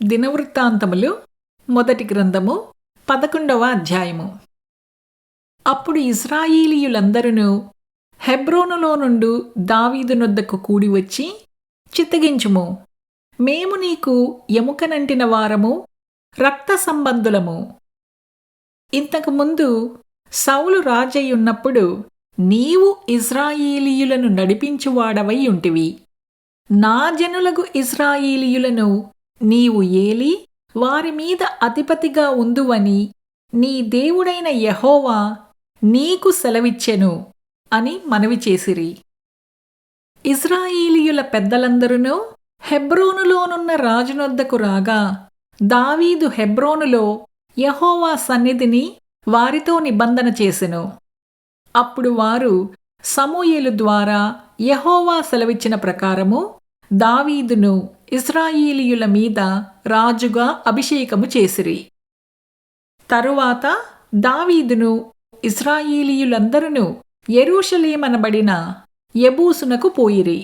దినవృత్తాంతములు మొదటి గ్రంథము 11వ అధ్యాయము. అప్పుడు ఇశ్రాయేలీయులందరును హెబ్రోనులో నుండు దావీదు నొద్దకు కూడి వచ్చి, చిత్తగించుము, మేము నీకు ఎముకనంటిన వారము, రక్త సంబంధులము. ఇంతకు ముందు సౌలు రాజయ్యున్నప్పుడు నీవు ఇశ్రాయేలీయులను నడిపించువాడవై ఉంటివి. నా జనులకు ఇశ్రాయేలీయులను నీవు ఏలి వారి మీద అధిపతిగా ఉందువని నీ దేవుడైన యెహోవా నీకు సెలవిచ్చెను అని మనవి చేసిరి. ఇశ్రాయేలీయుల పెద్దలందరూ హెబ్రోనులోనున్న రాజునొద్దకు రాగా, దావీదు హెబ్రోనులో యెహోవా సన్నిధిని వారితో నిబంధన చేసెను. అప్పుడు వారు సమూయేలు ద్వారా యెహోవా సెలవిచ్చిన ప్రకారము దావీదును ఇశ్రాయేలీయుల మీద రాజుగా అభిషేకము చేసిరి. తరువాత దావీదును ఇశ్రాయేలీయులందరూ యెరూషలేమనబడిన యెబూసునకు పోయిరి.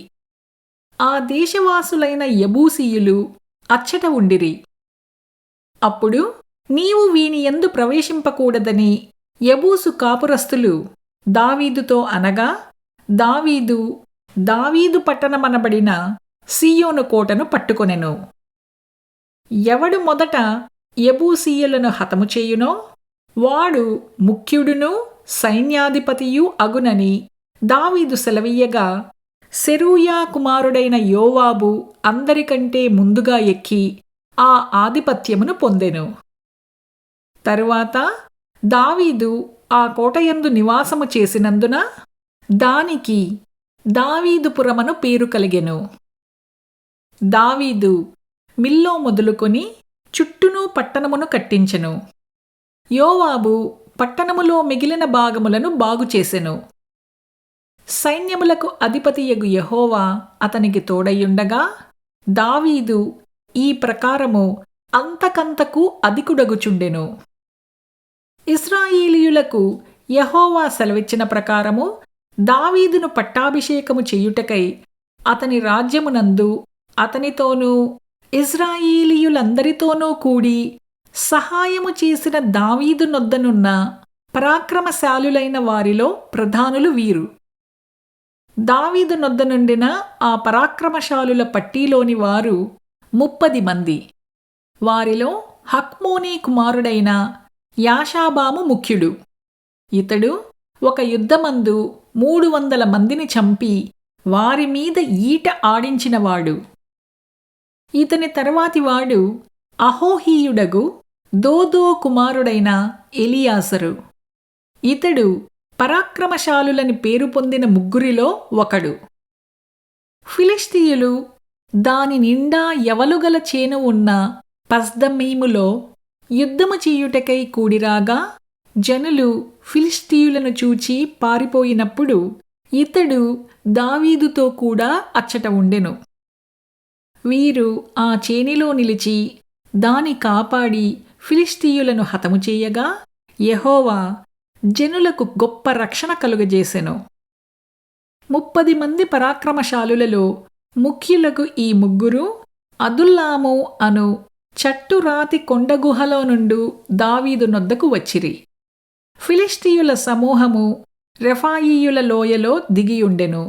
ఆ దేశవాసులైన యెబూసీయులు అచ్చట ఉండిరి. అప్పుడు నీవు వీని యందు ప్రవేశింపకూడదని యెబూసు కాపురస్తులు దావీదుతో అనగా, దావీదు పట్టణమనబడిన సీయోను కోటను పట్టుకొనెను. ఎవడు మొదట యెబూసీయులను హతము చేయునో వాడు ముఖ్యుడును సైన్యాధిపతియు అగునని దావీదు సెలవీయగా, సెరూయా కుమారుడైన యోవాబు అందరికంటే ముందుగా ఎక్కి ఆ ఆధిపత్యమును పొందెను. తరువాత దావీదు ఆ కోటయందు నివాసము చేసినందున దానికి దావీదుపురమను పేరు కలిగెను. దావీదు మిల్లో మొదలుకొని చుట్టూను పట్టణమును కట్టించెను. యోవాబు పట్టణములో మిగిలిన భాగములను బాగుచేసెను. సైన్యములకు అధిపతియగు యెహోవా అతనికి తోడయుండగా దావీదు ఈ ప్రకారము అంతకంతకు అధికుడగుచుండెను. ఇశ్రాయేలీయులకు యెహోవా సెలవిచ్చిన ప్రకారము దావీదును పట్టాభిషేకము చేయుటకై అతని రాజ్యమునందు అతనితోనూ ఇశ్రాయేలీయులందరితోనూ కూడి సహాయము చేసిన దావీదు నొద్దనున్న పరాక్రమశాలులైన వారిలో ప్రధానులు వీరు. దావీదు నొద్ద నుండిన ఆ పరాక్రమశాలుల పట్టీలోని వారు 30 మంది. వారిలో హక్మోనీ కుమారుడైన యాషాబాము ముఖ్యుడు. ఇతడు ఒక యుద్ధమందు 300 మందిని చంపి వారి మీద ఈట ఆడించినవాడు. ఇతని తర్వాతివాడు అహోహీయుడగు దోదో కుమారుడైన ఎలియాసరు. ఇతడు పరాక్రమశాలులని పేరు పొందిన ముగ్గురిలో ఒకడు. ఫిలిష్తీయులు దాని నిండా యవలుగల చేను ఉన్న పస్దమ్మీములో యుద్ధము చేయుటకై కూడిరాగా, జనులు ఫిలిష్తీయులను చూచి పారిపోయినప్పుడు ఇతడు దావీదుతో కూడా అచ్చట ఉండెను. వీరు ఆ చేనిలో నిలిచి దాని కాపాడి ఫిలిష్తీయులను హతము చేయగా యెహోవా జనులకు గొప్ప రక్షణ కలుగజేసెను. 30 మంది పరాక్రమశాలులలో ముఖ్యులకు ఈ ముగ్గురు అదుల్లాము అను చట్టురాతి కొండగుహలో నుండు దావీదు నొద్దకు వచ్చిరి. ఫిలిష్తీయుల సమూహము రెఫాయీయుల లోయలో దిగియుండెను.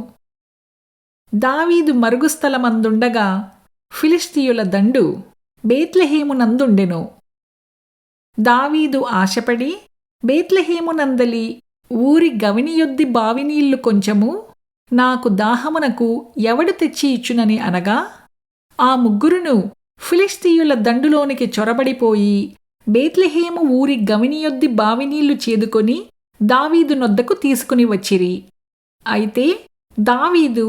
దావీదు మరుగుస్థలమందుండగా ఫిలిష్తీయుల దండు బేత్లెహేమునందుండెను. దావీదు ఆశపడి బేత్లెహేమునందలి ఊరి గవినియొద్ది బావినీళ్లు కొంచెము నాకు దాహమునకు ఎవడు తెచ్చి ఇచ్చునని అనగా, ఆ ముగ్గురును ఫిలిష్తీయుల దండులోనికి చొరబడిపోయి బేత్లెహేము ఊరి గవినియొద్ది బావినీళ్లు చేదుకొని దావీదు నొద్దకు తీసుకుని వచ్చిరి. అయితే దావీదు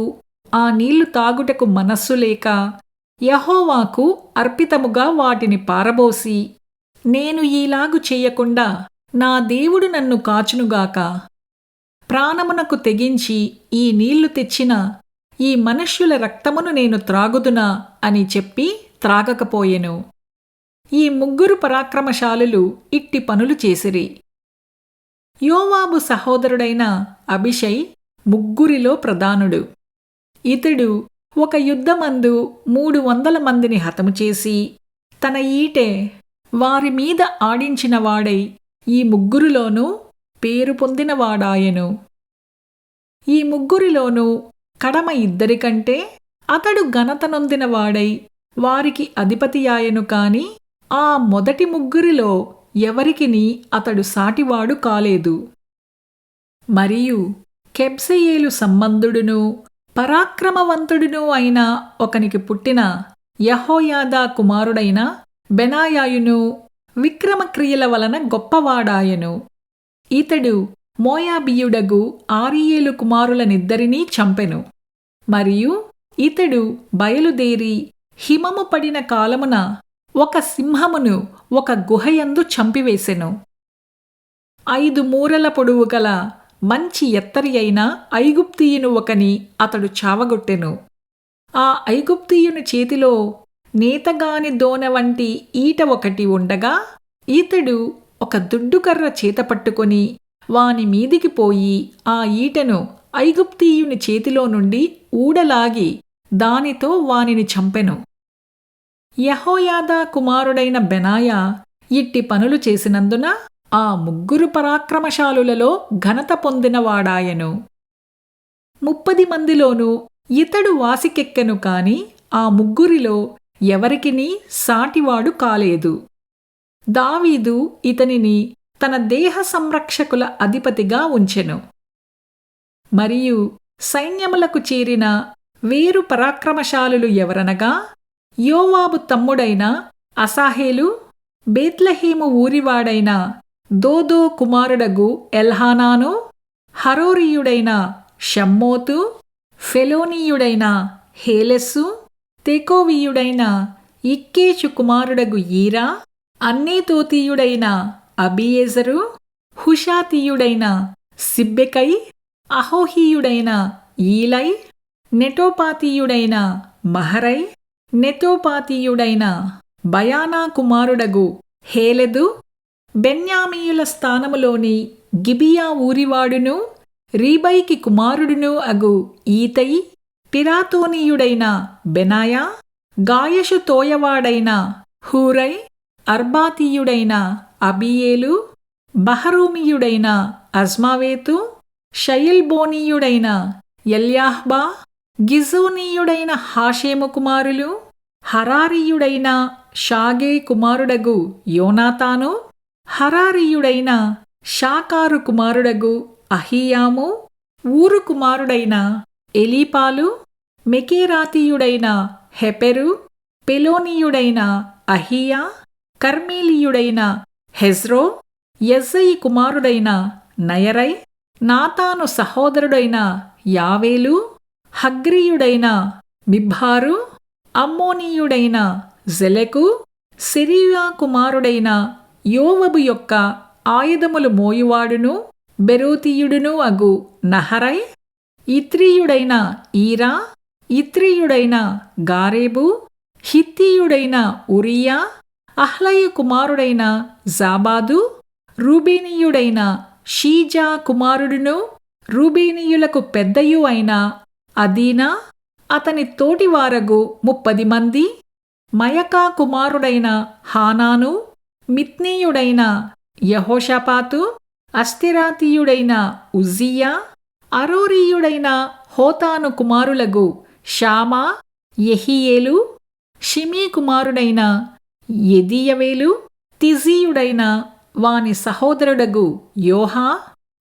ఆ నీళ్లు తాగుటకు మనస్సు లేక యెహోవాకు అర్పితముగా వాటిని పారబోసి, నేను ఈలాగు చేయకుండా నా దేవుడు నన్ను కాచునుగాక, ప్రాణమునకు తెగించి ఈ నీళ్లు తెచ్చిన ఈ మనుష్యుల రక్తమును నేను త్రాగుదునా అని చెప్పి త్రాగకపోయెను. ఈ ముగ్గురు పరాక్రమశాలులు ఇట్టి పనులు చేసిరి. యోవాబు సహోదరుడైన అబిషై ముగ్గురిలో ప్రధానుడు. ఇతడు ఒక యుద్ధమందు 300 మందిని హతము చేసి తన ఈటె వారి మీద ఆడించినవాడై ఈ ముగ్గురిలోనూ పేరు పొందినవాడాయెను. ఈ ముగ్గురిలోనూ కడమ ఇద్దరికంటే అతడు ఘనత నొందినవాడై వారికి అధిపతియాయెను కాని ఆ మొదటి ముగ్గురిలో ఎవరికిని అతడు సాటివాడు కాలేదు. మరియు కెబ్సెయేలు సంబంధుడును పరాక్రమవంతుడును అయిన ఒకనికి పుట్టిన యెహోయాదా కుమారుడైన బెనాయాయును విక్రమక్రియల వలన గొప్పవాడాయెను. ఇతడు మోయాబీయుడగు ఆరీయేలు కుమారులనిద్దరినీ చంపెను. మరియు ఇతడు బయలుదేరి హిమము పడిన కాలమున ఒక సింహమును ఒక గుహయందు చంపివేసెను. 5 మూరల పొడువు గల మంచి ఎత్తరి అయిన ఐగుప్తీయును ఒకని అతడు చావగొట్టెను. ఆ ఐగుప్తీయుని చేతిలో నేతగాని దోన వంటి ఈట ఒకటి ఉండగా ఇతడు ఒక దుడ్డుకర్ర చేతపట్టుకొని వాని మీదికి పోయి ఆ ఈటెను ఐగుప్తీయుని చేతిలో నుండి ఊడలాగి దానితో వానిని చంపెను. యెహోయాదా కుమారుడైన బెనాయా ఇట్టి పనులు చేసినందున ఆ ముగ్గురు పరాక్రమశాలులలో ఘనత పొందినవాడాయెను. 30 మందిలోనూ ఇతడు వాసికెక్కెను కాని ఆ ముగ్గురిలో ఎవరికినీ సాటివాడు కాలేదు. దావీదు ఇతనిని తన దేహ సంరక్షకుల అధిపతిగా ఉంచెను. మరియు సైన్యములకు చేరిన వేరు పరాక్రమశాలులు ఎవరనగా యోవాబు తమ్ముడైన అసాహేలు, బేత్లెహేము ఊరివాడైన దోదో కుమారుడగు ఎల్హానాను, హరోరీయుడైన షమ్మోతు, ఫెలోనీయుడైన హేలెస్సు, తెకోవీయుడైన ఇక్కేషు కుమారుడగు ఈరా, అన్నేతోతీయుడైన అబియేజరు, హుషాతీయుడైన సిబ్బెకై, అహోహీయుడైన ఈలై, నెటోపాతీయుడైన మహరై, నెతోపాతీయుడైన బయానా కుమారుడగు హేలెదు, బెన్యామీయుల స్థానములోని గిబియా ఊరివాడును రీబైకి కుమారుడును అగు ఈతై, పిరాతోనీయుడైన బెనాయా, గాయషు తోయవాడైన హూరై, అర్బాతీయుడైన అబియేలు, బహరూమీయుడైన అజ్మావేతు, షయల్బోనీయుడైన ఎల్యాహ్బా, గిజోనీయుడైన హాషేము కుమారులు, హరారీయుడైన షాగే కుమారుడగు యోనాతాను, హరారీయుడైన షాకారు కుమారుడగు అహీయాము, ఊరు కుమారుడైన ఎలీపాలు, మెకేరాతీయుడైన హెపెరు, పెలోనీయుడైన అహియా, కర్మేలీయుడైన హెజ్రో, యెజ్జయి కుమారుడైన నయరై, నాతాను సహోదరుడైన యావేలు, హగ్రీయుడైన మిబ్హారు, అమ్మోనీయుడైన జెలెకు, సెరూయా కుమారుడైన యోవబు యొక్క ఆయుధములు మోయువాడును బెరోతీయుడును అగు నహరై, ఇత్రీయుడైన ఈరా, ఇత్రీయుడైన గారేబు, హిత్తీయుడైన ఉరియా, అహ్లయి కుమారుడైన జాబాదు, రూబేనీయుడైన షీజా కుమారుడును రూబేనీయులకు పెద్దయు అయిన అదీనా, అతని తోటివారగు 30 మంది, మయకా కుమారుడైన హానాను, మిత్నీయుడైన యెహోషాపాతు, అస్తెరాతీయుడైన ఉజ్జియా, అరోరీయుడైన హోతాను కుమారులగు షామా, యెహీయేలు, షిమీ కుమారుడైన యెదీయవేలు, తిజీయుడైన వాని సహోదరుడగు యోహా,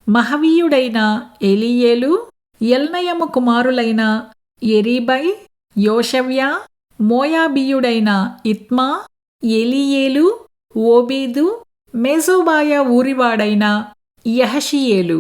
మహవీయుడైన ఎలీయేలు, ఎల్నయము కుమారులైన ఎరీబై, యోషవ్యా, మోయాబీయుడైన ఇత్మా, ఎలీయేలు, ఓబీదు, మెజోబాయ ఊరివాడైన యహషియేలు.